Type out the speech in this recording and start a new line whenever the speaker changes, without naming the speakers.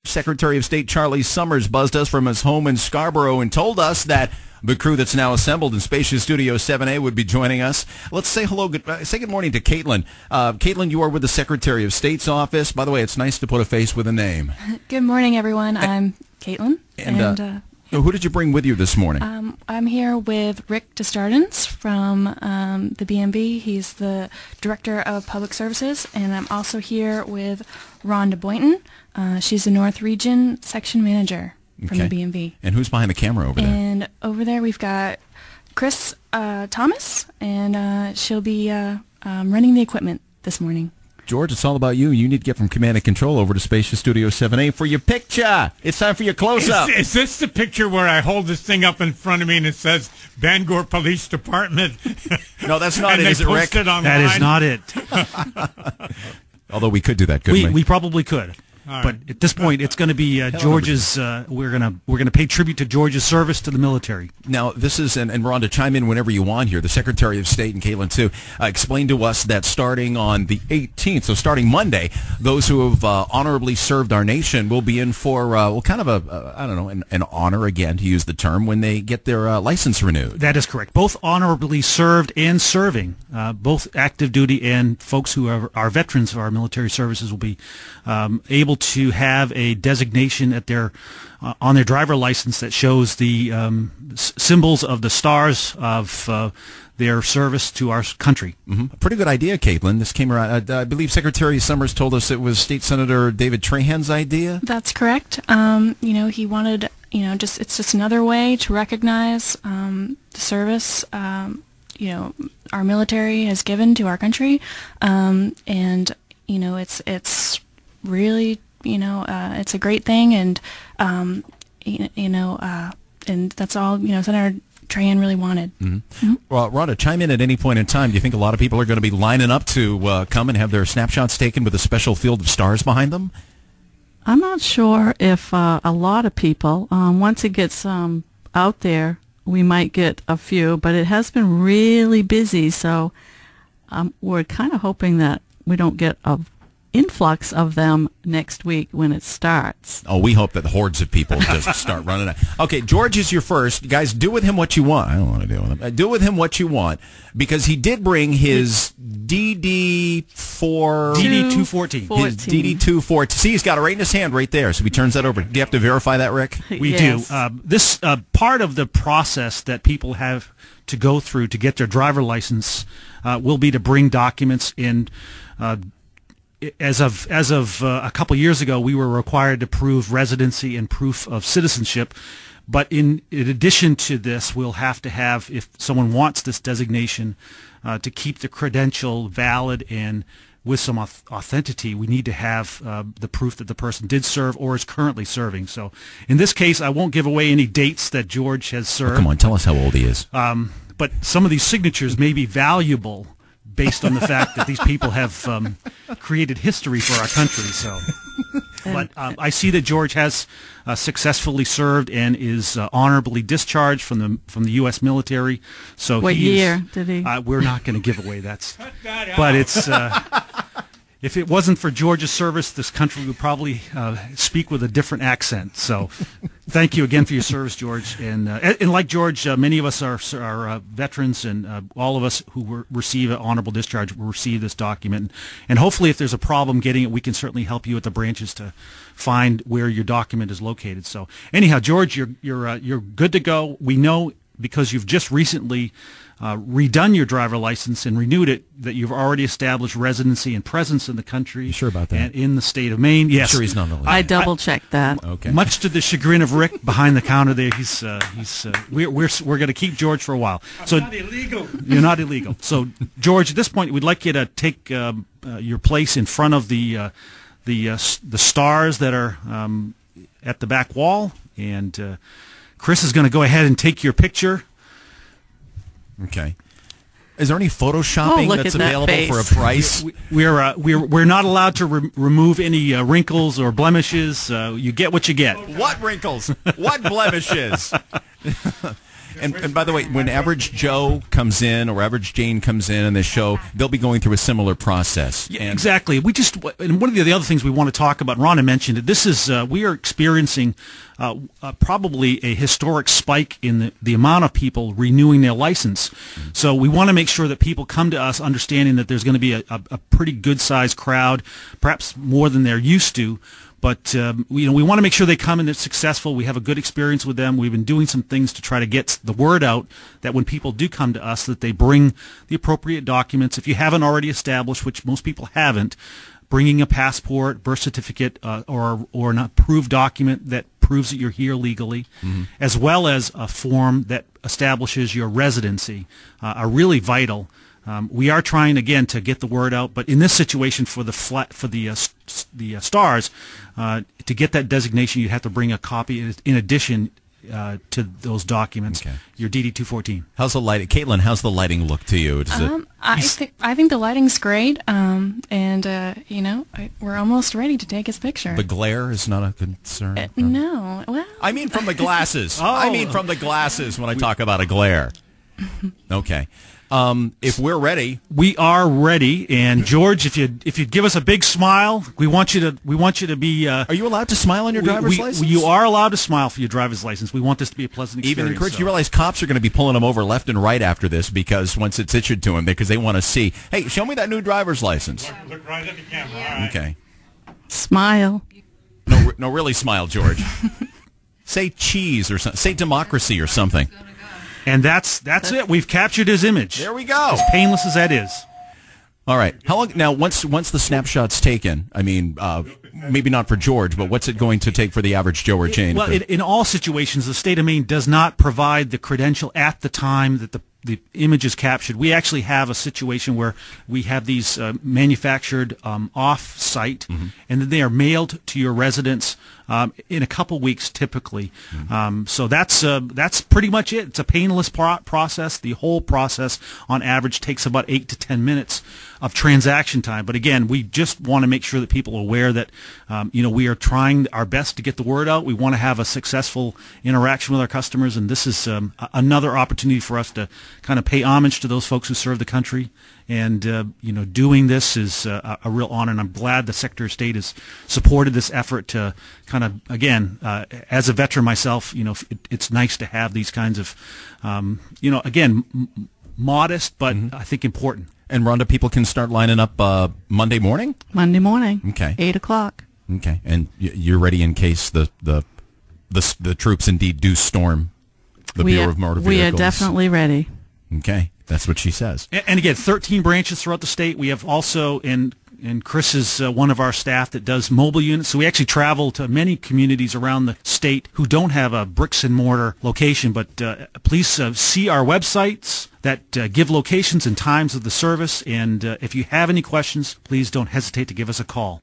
Secretary of State Charlie Summers buzzed us from his home in Scarborough and told us that the crew that's now assembled in Spacious Studio 7A would be joining us. Let's say hello, say good morning to Caitlin. Caitlin, you are with the Secretary of State's office. By the way, it's nice to put a face with a name.
Good morning, everyone. I'm Caitlin.
And who did you bring with you this morning?
I'm here with Rick Desjardins from the BMV. He's the Director of Public Services. And I'm also here with Rhonda Boynton. She's the North Region Section Manager from the BMV.
And who's behind the camera over there?
And over there we've got Chris Thomas, and she'll be running the equipment this morning.
George, it's all about you. You need to get from Command and Control over to Spacious Studio 7A for your picture. It's time for your close-up.
Is this the picture where I hold this thing up in front of me and it says Bangor Police Department?
No, that's not it, is it, Rick?
That is not it.
Although we could do that, couldn't we?
We probably could. But at this point, it's going to be George's. We're gonna pay tribute to George's service to the military.
Now, this is and Rhonda, chime in whenever you want here. The Secretary of State and Caitlin too explained to us that starting on the 18th, so starting Monday, those who have honorably served our nation will be in for kind of an honor again, to use the term, when they get their license renewed.
That is correct. Both honorably served and serving, both active duty and folks who are veterans of our military services will be able to have a designation at their on their driver license that shows the symbols of the stars of their service to our country.
Mm-hmm. Pretty good idea, Caitlin. This came around. I believe Secretary Summers told us it was State Senator David Trahan's idea.
That's correct. He wanted, it's just another way to recognize the service, our military has given to our country, and it's really, it's a great thing, and and that's all Senator Trahan really wanted.
Mm-hmm. Mm-hmm. Well, Rhonda, chime in at any point in time. Do you think a lot of people are going to be lining up to come and have their snapshots taken with a special field of stars behind them?
I'm not sure if a lot of people, once it gets out there, we might get a few, but it has been really busy, so we're kind of hoping that we don't get a influx of them next week when it starts.
Oh, we hope that the hordes of people just start running out. Okay, George is your first. Guys, do with him what you want. I don't want to deal with him. Do with him what you want, because he did bring his
DD214.
His DD214. See, he's got it right in his hand right there, so he turns that over. Do you have to verify that, Rick?
We
Yes.
do. This part of the process that people have to go through to get their driver license will be to bring documents in. As of a couple years ago, we were required to prove residency and proof of citizenship. But in addition to this, we'll have to have, if someone wants this designation, to keep the credential valid and with some authenticity, we need to have the proof that the person did serve or is currently serving. So in this case, I won't give away any dates that George has served.
Oh, come on, tell us how old he is.
But some of these signatures may be valuable based on the fact that these people have created history for our country. So, but I see that George has successfully served and is honorably discharged from the U.S. military. So
what year did he?
We're not going to give away that. But it's if it wasn't for George's service, this country would probably speak with a different accent. So, thank you again for your service, George. And like George, many of us are veterans, and all of us who receive an honorable discharge will receive this document. And hopefully, if there's a problem getting it, we can certainly help you at the branches to find where your document is located. So, anyhow, George, you're good to go. We know, because you've just recently redone your driver license and renewed it, that you've already established residency and presence in the country.
You sure about that?
And in the state of Maine. Yes.
I'm sure he's not illegal.
I double-checked that.
Okay.
Much to the chagrin of Rick behind the counter there, we're going to keep George for a while.
I'm not illegal.
You're not illegal. So, George, at this point, we'd like you to take your place in front of the stars that are at the back wall, and Chris is going to go ahead and take your picture.
Okay. Is there any photoshopping
look
that's
at that
available
face.
for a price?
We're not allowed to remove any wrinkles or blemishes. You get what you get.
What wrinkles? What blemishes? And by the way, when Average Joe comes in or Average Jane comes in this show, they'll be going through a similar process.
Yeah, exactly. And one of the other things we want to talk about, Rhonda mentioned it, this is, we are experiencing probably a historic spike in the amount of people renewing their license. So we want to make sure that people come to us understanding that there's going to be a pretty good-sized crowd, perhaps more than they're used to. But we want to make sure they come and they're successful. We have a good experience with them. We've been doing some things to try to get the word out that when people do come to us, that they bring the appropriate documents. If you haven't already established, which most people haven't, bringing a passport, birth certificate, or an approved document that proves that you're here legally, as well as a form that establishes your residency, are really vital. We are trying again to get the word out, but in this situation for the stars, to get that designation, you have to bring a copy in addition to those documents.
Okay.
Your DD-214.
How's the lighting, Caitlin? How's the lighting look to you?
I think the lighting's great, and we're almost ready to take his picture.
The glare is not a concern.
No, well,
I mean from the glasses. I mean from the glasses when I talk about a glare. Okay. If we're ready,
we are ready. And George, if you'd give us a big smile, we want you to be.
Are you allowed to smile on your driver's license?
You are allowed to smile for your driver's license. We want this to be a pleasant experience.
Even encourage. You realize cops are going to be pulling them over left and right after this because once it's issued to them, because they want to see. Hey, show me that new driver's license.
Look right at the camera. All right.
Okay.
Smile.
No, really smile, George. Say cheese or something. Say democracy or something.
And that's it. We've captured his image.
There we go.
As painless as that is.
All right. How long now? Once the snapshot's taken, I mean, maybe not for George, but what's it going to take for the average Joe or Jane?
Well, in all situations, the state of Maine does not provide the credential at the time that the image is captured. We actually have a situation where we have these manufactured off-site, and then they are mailed to your residence in a couple weeks, typically. So that's pretty much it. It's a painless process. The whole process, on average, takes about 8 to 10 minutes of transaction time. But again, we just want to make sure that people are aware that we are trying our best to get the word out. We want to have a successful interaction with our customers, and this is another opportunity for us to kind of pay homage to those folks who serve the country. And doing this is a real honor, and I'm glad the Secretary of State has supported this effort to kind of, again, as a veteran myself, it's nice to have these kinds of, again, modest, but I think important.
And Rhonda, people can start lining up Monday morning?
Monday morning.
Okay.
8 o'clock.
Okay. And you're ready in case the troops indeed do storm the Bureau of Motor Vehicles?
We are definitely ready.
Okay. That's what she says.
And again, 13 branches throughout the state. We have also, and Chris is one of our staff that does mobile units. So we actually travel to many communities around the state who don't have a bricks and mortar location. But please see our websites that give locations and times of the service. And if you have any questions, please don't hesitate to give us a call.